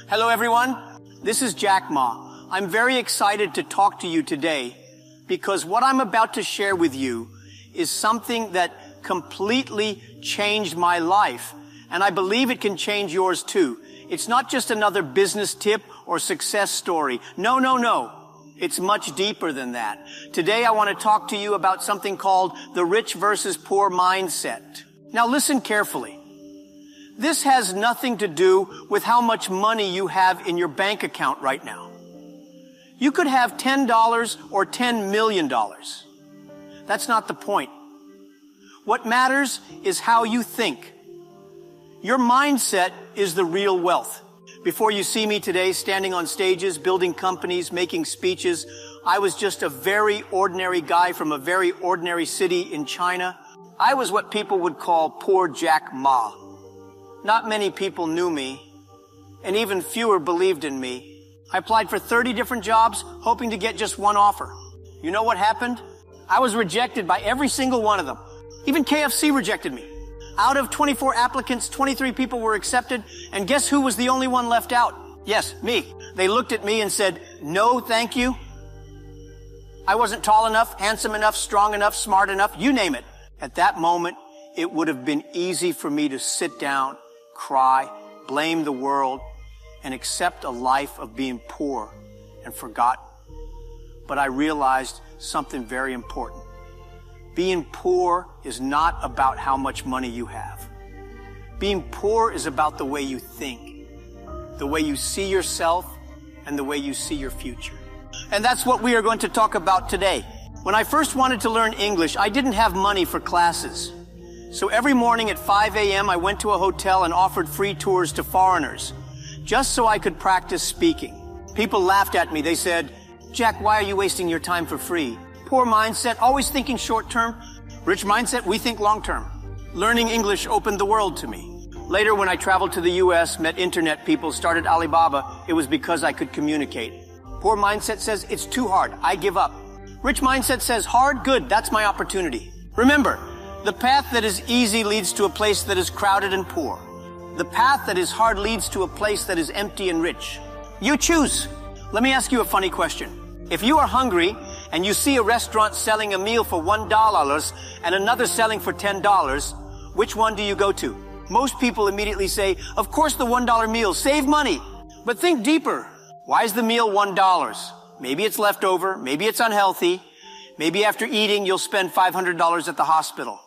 Hello everyone, this is Jack Ma. I'm very excited to talk to you today because what I'm about to share with you is something that completely changed my life, and I believe it can change yours too. It's not just another business tip or success story. No. It's much deeper than that. Today I want to talk to you about something called the rich versus poor mindset. Now listen carefully. This has nothing to do with how much money you have in your bank account right now. You could have $10 or $10 million. That's not the point. What matters is how you think. Your mindset is the real wealth. Before you see me today standing on stages, building companies, making speeches, I was just a very ordinary guy from a very ordinary city in China. I was what people would call poor Jack Ma. Not many people knew me, and even fewer believed in me. I applied for 30 different jobs, hoping to get just one offer. You know what happened? I was rejected by every single one of them. Even KFC rejected me. Out of 24 applicants, 23 people were accepted, and guess who was the only one left out? Yes, me. They looked at me and said, "No, thank you." I wasn't tall enough, handsome enough, strong enough, smart enough, you name it. At that moment, it would have been easy for me to sit down, cry, blame the world, and accept a life of being poor and forgotten. But I realized something very important. Being poor is not about how much money you have. Being poor is about the way you think, the way you see yourself, and the way you see your future. And that's what we are going to talk about today. When I first wanted to learn English, I didn't have money for classes. So every morning at 5 a.m., I went to a hotel and offered free tours to foreigners, just so I could practice speaking. People laughed at me. They said, "Jack, why are you wasting your time for free? Poor mindset, always thinking short term. Rich mindset, we think long term." Learning English opened the world to me. Later, when I traveled to the U.S., met internet people, started Alibaba, it was because I could communicate. Poor mindset says, "It's too hard, I give up." Rich mindset says, "Hard, good, that's my opportunity." Remember, the path that is easy leads to a place that is crowded and poor. The path that is hard leads to a place that is empty and rich. You choose. Let me ask you a funny question. If you are hungry and you see a restaurant selling a meal for $1 and another selling for $10, which one do you go to? Most people immediately say, "Of course the $1 meal, save money." But think deeper. Why is the meal $1? Maybe it's leftover, maybe it's unhealthy, maybe after eating you'll spend $500 at the hospital.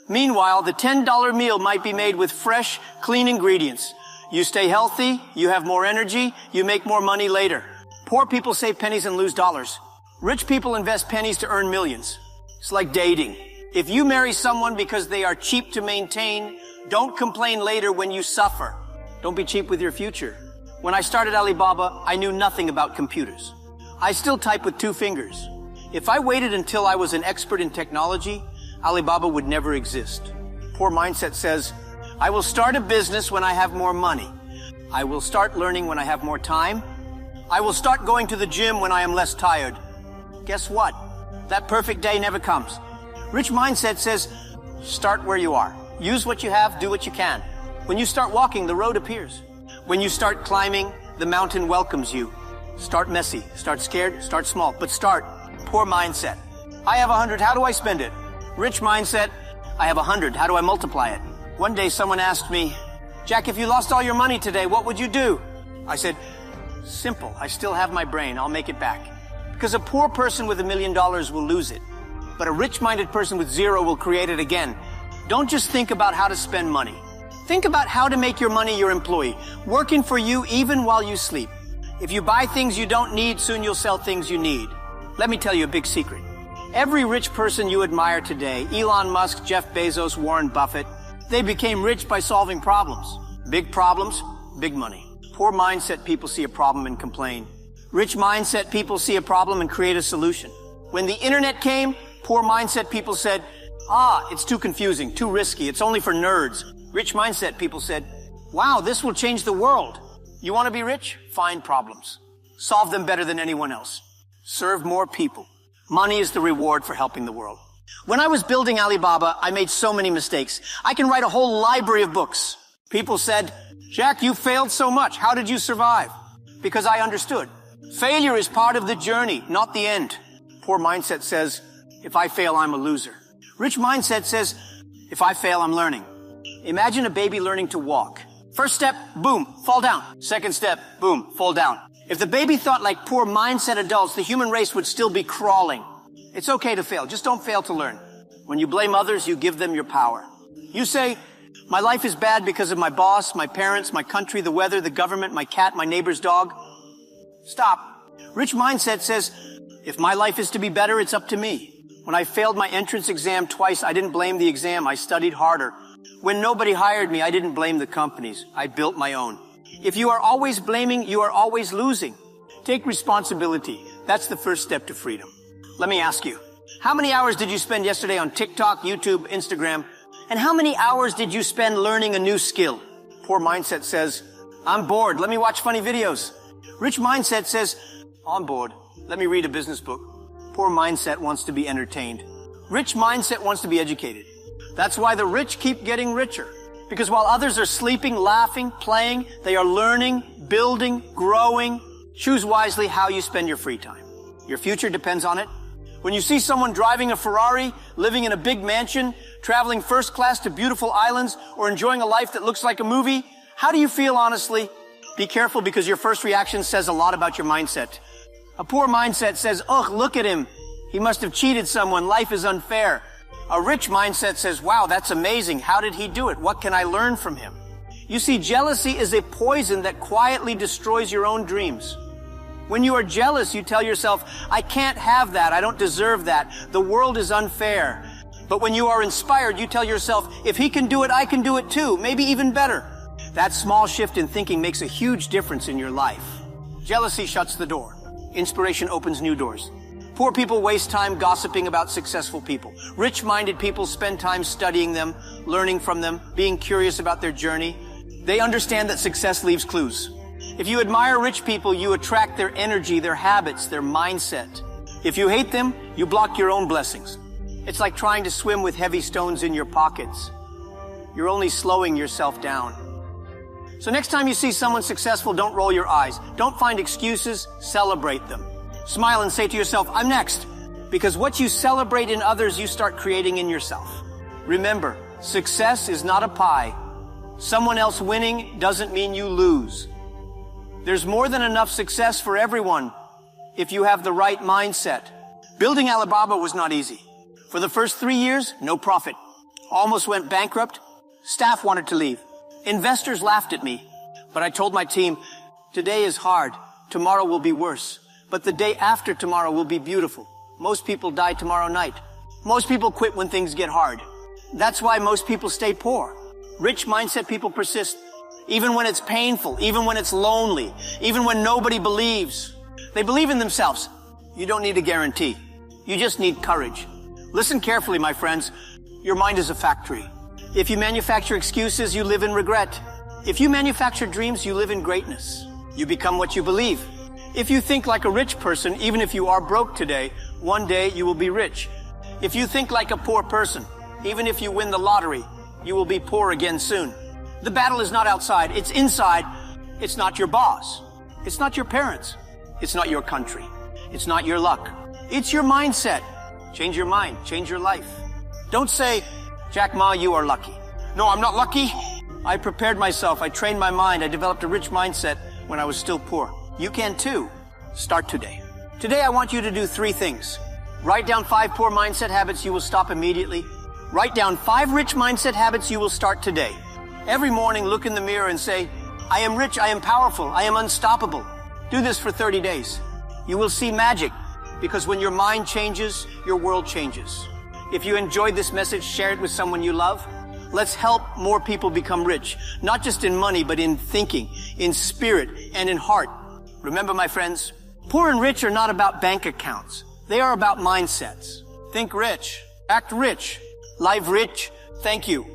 Meanwhile, the $10 meal might be made with fresh, clean ingredients. You stay healthy, you have more energy, you make more money later. Poor people save pennies and lose dollars. Rich people invest pennies to earn millions. It's like dating. If you marry someone because they are cheap to maintain, don't complain later when you suffer. Don't be cheap with your future. When I started Alibaba, I knew nothing about computers. I still type with 2 fingers. If I waited until I was an expert in technology, Alibaba would never exist. Poor mindset says, "I will start a business when I have more money. I will start learning when I have more time. I will start going to the gym when I am less tired." Guess what? That perfect day never comes. Rich mindset says, start where you are. Use what you have, do what you can. When you start walking, the road appears. When you start climbing, the mountain welcomes you. Start messy, start scared, start small, but start. Poor mindset. I have 100, how do I spend it? Rich mindset, I have 100, how do I multiply it? One day someone asked me, "Jack, if you lost all your money today, what would you do?" I said, "Simple, I still have my brain, I'll make it back." Because a poor person with $1 million will lose it, but a rich-minded person with 0 will create it again. Don't just think about how to spend money. Think about how to make your money your employee, working for you even while you sleep. If you buy things you don't need, soon you'll sell things you need. Let me tell you a big secret. Every rich person you admire today, Elon Musk, Jeff Bezos, Warren Buffett, they became rich by solving problems. Big problems, big money. Poor mindset people see a problem and complain. Rich mindset people see a problem and create a solution. When the internet came, poor mindset people said, "It's too confusing, too risky, it's only for nerds." Rich mindset people said, "Wow, this will change the world." You want to be rich? Find problems. Solve them better than anyone else. Serve more people. Money is the reward for helping the world. When I was building Alibaba, I made so many mistakes. I can write a whole library of books. People said, "Jack, you failed so much. How did you survive?" because I understood. Failure is part of the journey, not the end. Poor mindset says, if I fail, I'm a loser. Rich mindset says, if I fail, I'm learning. Imagine a baby learning to walk. First step, boom, fall down. Second step, boom, fall down. If the baby thought like poor mindset adults, the human race would still be crawling. It's okay to fail. Just don't fail to learn. When you blame others, you give them your power. You say, my life is bad because of my boss, my parents, my country, the weather, the government, my cat, my neighbor's dog. Stop. Rich mindset says, if my life is to be better, it's up to me. When I failed my entrance exam twice, I didn't blame the exam. I studied harder. When nobody hired me, I didn't blame the companies. I built my own. If you are always blaming, you are always losing. Take responsibility. That's the first step to freedom. Let me ask you, how many hours did you spend yesterday on TikTok, YouTube, Instagram? And how many hours did you spend learning a new skill? Poor mindset says, I'm bored. Let me watch funny videos. Rich mindset says, I'm bored. Let me read a business book. Poor mindset wants to be entertained. Rich mindset wants to be educated. That's why the rich keep getting richer. Because while others are sleeping, laughing, playing, they are learning, building, growing. Choose wisely how you spend your free time. Your future depends on it. When you see someone driving a Ferrari, living in a big mansion, traveling first class to beautiful islands, or enjoying a life that looks like a movie, how do you feel honestly? Be careful because your first reaction says a lot about your mindset. A poor mindset says, ugh, look at him. He must have cheated someone. Life is unfair. A rich mindset says, wow, that's amazing. How did he do it? What can I learn from him? You see, jealousy is a poison that quietly destroys your own dreams. When you are jealous, you tell yourself, I can't have that. I don't deserve that. The world is unfair. But when you are inspired, you tell yourself, if he can do it, I can do it too. Maybe even better. That small shift in thinking makes a huge difference in your life. Jealousy shuts the door. Inspiration opens new doors. Poor people waste time gossiping about successful people. Rich-minded people spend time studying them, learning from them, being curious about their journey. They understand that success leaves clues. If you admire rich people, you attract their energy, their habits, their mindset. If you hate them, you block your own blessings. It's like trying to swim with heavy stones in your pockets. You're only slowing yourself down. So next time you see someone successful, don't roll your eyes. Don't find excuses, celebrate them. Smile and say to yourself, I'm next. Because what you celebrate in others, you start creating in yourself. Remember, success is not a pie. Someone else winning doesn't mean you lose. There's more than enough success for everyone if you have the right mindset. Building Alibaba was not easy. For the first 3 years, no profit. Almost went bankrupt. Staff wanted to leave. Investors laughed at me. But I told my team, today is hard. Tomorrow will be worse. But the day after tomorrow will be beautiful. Most people die tomorrow night. Most people quit when things get hard. That's why most people stay poor. Rich mindset people persist. Even when it's painful, even when it's lonely, even when nobody believes. They believe in themselves. You don't need a guarantee. You just need courage. Listen carefully, my friends. Your mind is a factory. If you manufacture excuses, you live in regret. If you manufacture dreams, you live in greatness. You become what you believe. If you think like a rich person, even if you are broke today, one day you will be rich. If you think like a poor person, even if you win the lottery, you will be poor again soon. The battle is not outside, it's inside. It's not your boss. It's not your parents. It's not your country. It's not your luck. It's your mindset. Change your mind, change your life. Don't say, Jack Ma, you are lucky. No, I'm not lucky. I prepared myself, I trained my mind, I developed a rich mindset when I was still poor. You can too. Start today. Today I want you to do 3 things. Write down 5 poor mindset habits you will stop immediately. Write down 5 rich mindset habits you will start today. Every morning look in the mirror and say, I am rich, I am powerful, I am unstoppable. Do this for 30 days. You will see magic because when your mind changes, your world changes. If you enjoyed this message, share it with someone you love. Let's help more people become rich, not just in money, but in thinking, in spirit, and in heart. Remember, my friends, poor and rich are not about bank accounts. They are about mindsets. Think rich, act rich, live rich. Thank you.